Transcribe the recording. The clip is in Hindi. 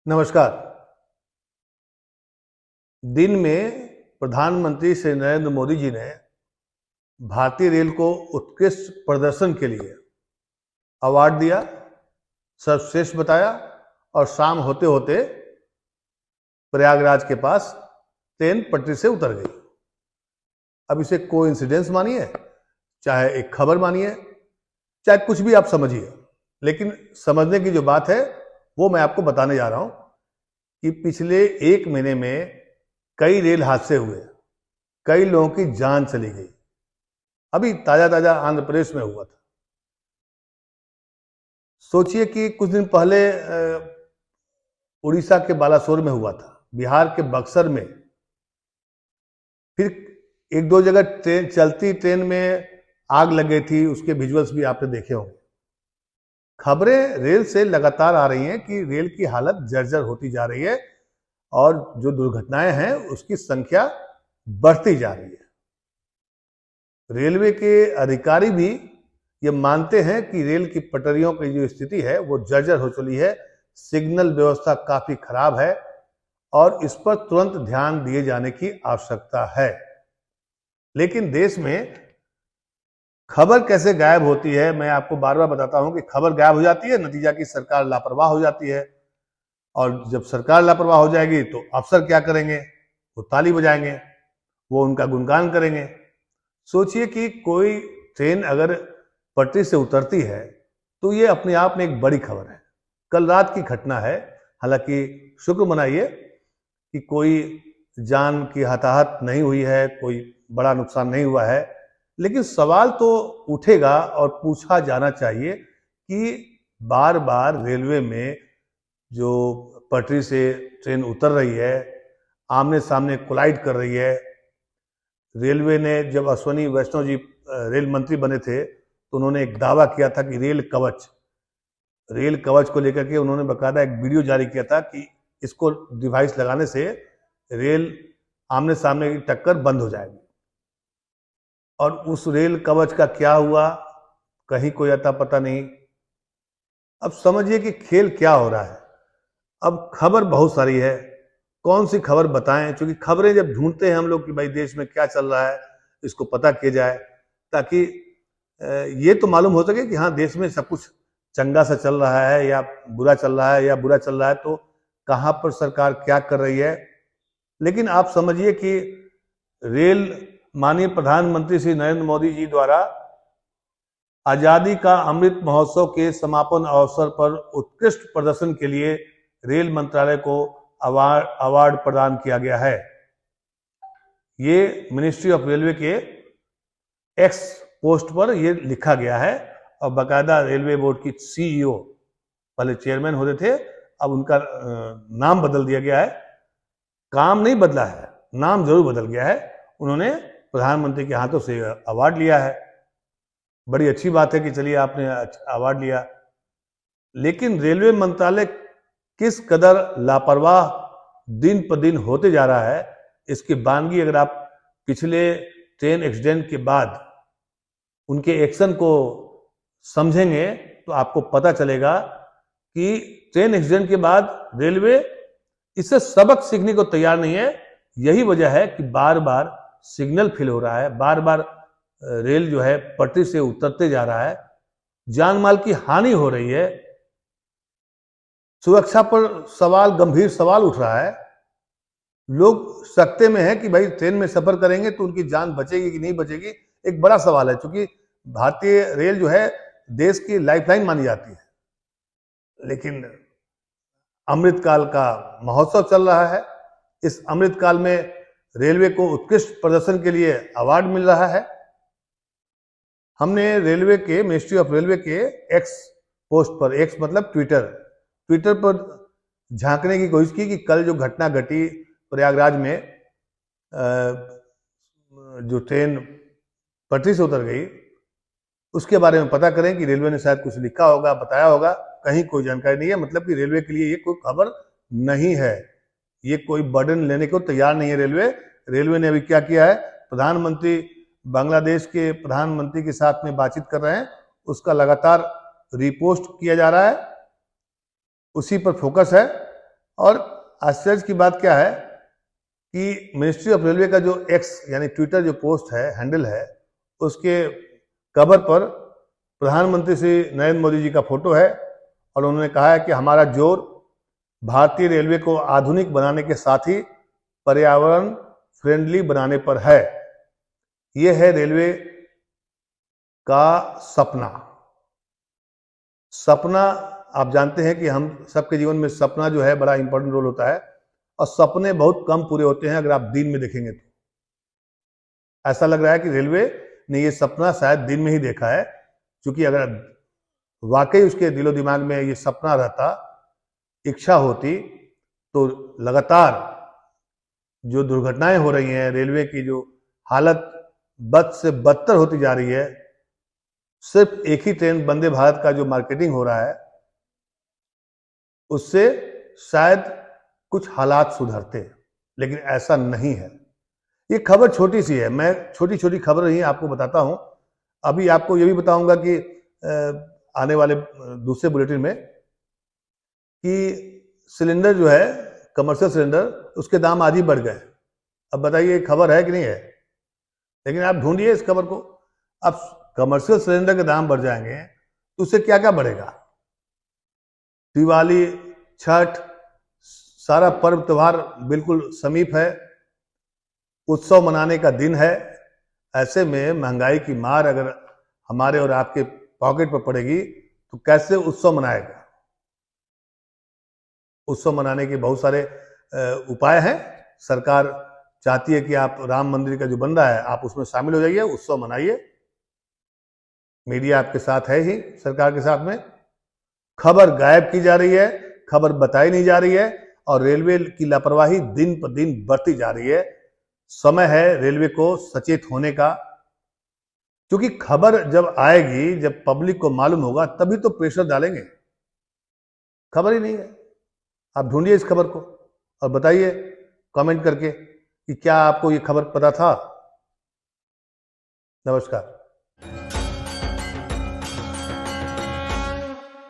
नमस्कार। दिन में प्रधानमंत्री श्री नरेंद्र मोदी जी ने भारतीय रेल को उत्कृष्ट प्रदर्शन के लिए अवार्ड दिया, सर्वश्रेष्ठ बताया और शाम होते होते प्रयागराज के पास ट्रेन पटरी से उतर गई। अब इसे कोइंसिडेंस मानिए, चाहे एक खबर मानिए, चाहे कुछ भी आप समझिए, लेकिन समझने की जो बात है वो मैं आपको बताने जा रहा हूं कि पिछले एक महीने में कई रेल हादसे हुए, कई लोगों की जान चली गई। अभी ताजा ताजा आंध्र प्रदेश में हुआ था। सोचिए कि कुछ दिन पहले उड़ीसा के बालासोर में हुआ था, बिहार के बक्सर में, फिर एक दो जगह चलती ट्रेन में आग लग गई थी, उसके विजुअल्स भी आपने देखे होंगे। खबरें रेल से लगातार आ रही हैं कि रेल की हालत जर्जर होती जा रही है और जो दुर्घटनाएं हैं उसकी संख्या बढ़ती जा रही है। रेलवे के अधिकारी भी ये मानते हैं कि रेल की पटरियों की जो स्थिति है वो जर्जर हो चुकी है, सिग्नल व्यवस्था काफी खराब है और इस पर तुरंत ध्यान दिए जाने की आवश्यकता है। लेकिन देश में खबर कैसे गायब होती है, मैं आपको बार बार बताता हूं कि खबर गायब हो जाती है, नतीजा की सरकार लापरवाह हो जाती है और जब सरकार लापरवाह हो जाएगी तो अफसर क्या करेंगे? वो ताली बजाएंगे, वो उनका गुणगान करेंगे। सोचिए कि कोई ट्रेन अगर पटरी से उतरती है तो ये अपने आप में एक बड़ी खबर है। कल रात की घटना है, हालांकि शुक्र मनाइए कि कोई जान की हताहत नहीं हुई है, कोई बड़ा नुकसान नहीं हुआ है, लेकिन सवाल तो उठेगा और पूछा जाना चाहिए कि बार बार रेलवे में जो पटरी से ट्रेन उतर रही है, आमने सामने कोलाइड कर रही है। रेलवे ने जब अश्विनी वैष्णव जी रेल मंत्री बने थे तो उन्होंने एक दावा किया था कि रेल कवच को लेकर के उन्होंने बकायदा एक वीडियो जारी किया था कि इसको डिवाइस लगाने से रेल आमने सामने की टक्कर बंद हो जाएगी। और उस रेल कवच का क्या हुआ, कहीं कोई अता पता नहीं। अब समझिए कि खेल क्या हो रहा है। अब खबर बहुत सारी है, कौन सी खबर बताएं, क्योंकि खबरें जब ढूंढते हैं हम लोग कि भाई देश में क्या चल रहा है, इसको पता किया जाए ताकि ये तो मालूम हो सके कि हाँ देश में सब कुछ चंगा सा चल रहा है या बुरा चल रहा है, या बुरा चल रहा है तो कहाँ पर सरकार क्या कर रही है। लेकिन आप समझिए कि रेल माननीय प्रधानमंत्री श्री नरेंद्र मोदी जी द्वारा आजादी का अमृत महोत्सव के समापन अवसर पर उत्कृष्ट प्रदर्शन के लिए रेल मंत्रालय को अवार्ड प्रदान किया गया है। ये मिनिस्ट्री ऑफ रेलवे के एक्स पोस्ट पर ये लिखा गया है और बाकायदा रेलवे बोर्ड की सीईओ, पहले चेयरमैन होते थे, अब उनका नाम बदल दिया गया है। काम नहीं बदला है, नाम जरूर बदल गया है। उन्होंने प्रधानमंत्री के हाथों से अवार्ड लिया है। बड़ी अच्छी बात है कि चलिए आपने अवार्ड लिया, लेकिन रेलवे मंत्रालय किस कदर लापरवाह दिन पर दिन होते जा रहा है, इसकी बानगी अगर आप पिछले ट्रेन एक्सीडेंट के बाद उनके एक्शन को समझेंगे तो आपको पता चलेगा कि ट्रेन एक्सीडेंट के बाद रेलवे इससे सबक सीखने को तैयार नहीं है। यही वजह है कि बार बार सिग्नल फेल हो रहा है, बार बार रेल जो है पटरी से उतरते जा रहा है, जान माल की हानि हो रही है, सुरक्षा पर गंभीर सवाल उठ रहा है। लोग सकते में है कि भाई ट्रेन में सफर करेंगे तो उनकी जान बचेगी कि नहीं बचेगी, एक बड़ा सवाल है, क्योंकि भारतीय रेल जो है देश की लाइफलाइन मानी जाती है। लेकिन अमृतकाल का महोत्सव चल रहा है, इस अमृतकाल में रेलवे को उत्कृष्ट प्रदर्शन के लिए अवार्ड मिल रहा है। हमने रेलवे के मिनिस्ट्री ऑफ रेलवे के एक्स पोस्ट पर, एक्स मतलब ट्विटर पर झांकने की कोशिश की कि कल जो घटना घटी प्रयागराज में, जो ट्रेन पटरी से उतर गई, उसके बारे में पता करें कि रेलवे ने शायद कुछ लिखा होगा, बताया होगा। कहीं कोई जानकारी नहीं है, मतलब कि रेलवे के लिए ये कोई खबर नहीं है, ये कोई बर्डन लेने को तैयार नहीं है रेलवे ने अभी क्या किया है, प्रधानमंत्री बांग्लादेश के प्रधानमंत्री के साथ में बातचीत कर रहे हैं, उसका लगातार रिपोस्ट किया जा रहा है, उसी पर फोकस है। और आश्चर्य की बात क्या है कि मिनिस्ट्री ऑफ रेलवे का जो एक्स यानी ट्विटर जो पोस्ट है, हैंडल है, उसके कवर पर प्रधानमंत्री श्री नरेंद्र मोदी जी का फोटो है और उन्होंने कहा है कि हमारा जोर भारतीय रेलवे को आधुनिक बनाने के साथ ही पर्यावरण फ्रेंडली बनाने पर है। यह है रेलवे का सपना। सपना आप जानते हैं कि हम सबके जीवन में सपना जो है बड़ा इंपॉर्टेंट रोल होता है और सपने बहुत कम पूरे होते हैं अगर आप दिन में देखेंगे तो। ऐसा लग रहा है कि रेलवे ने ये सपना शायद दिन में ही देखा है, क्योंकि अगर वाकई उसके दिलो दिमाग में ये सपना रहता, इच्छा होती, तो लगातार जो दुर्घटनाएं हो रही हैं, रेलवे की जो हालत बद से बदतर होती जा रही है, सिर्फ एक ही ट्रेन वंदे भारत का जो मार्केटिंग हो रहा है उससे शायद कुछ हालात सुधरते, लेकिन ऐसा नहीं है। ये खबर छोटी सी है, मैं छोटी छोटी खबर ही आपको बताता हूं। अभी आपको ये भी बताऊंगा कि आने वाले दूसरे बुलेटिन में कि सिलेंडर जो है, कमर्शियल सिलेंडर, उसके दाम आज ही बढ़ गए। अब बताइए खबर है कि नहीं है, लेकिन आप ढूंढिए इस खबर को। अब कमर्शियल सिलेंडर के दाम बढ़ जाएंगे तो उससे क्या क्या बढ़ेगा। दिवाली, छठ, सारा पर्व त्योहार बिल्कुल समीप है, उत्सव मनाने का दिन है। ऐसे में महंगाई की मार अगर हमारे और आपके पॉकेट पर पड़ेगी तो कैसे उत्सव मनाएगा। उत्सव मनाने के बहुत सारे उपाय हैं। सरकार चाहती है कि आप राम मंदिर का जो बन रहा है आप उसमें शामिल हो जाइए, उत्सव मनाइए। मीडिया आपके साथ है ही, सरकार के साथ में। खबर गायब की जा रही है, खबर बताई नहीं जा रही है और रेलवे की लापरवाही दिन पर दिन बढ़ती जा रही है। समय है रेलवे को सचेत होने का, क्योंकि खबर जब आएगी, जब पब्लिक को मालूम होगा, तभी तो प्रेशर डालेंगे। खबर ही नहीं है। आप ढूंढिए इस खबर को और बताइए कमेंट करके कि क्या आपको ये खबर पता था। नमस्कार।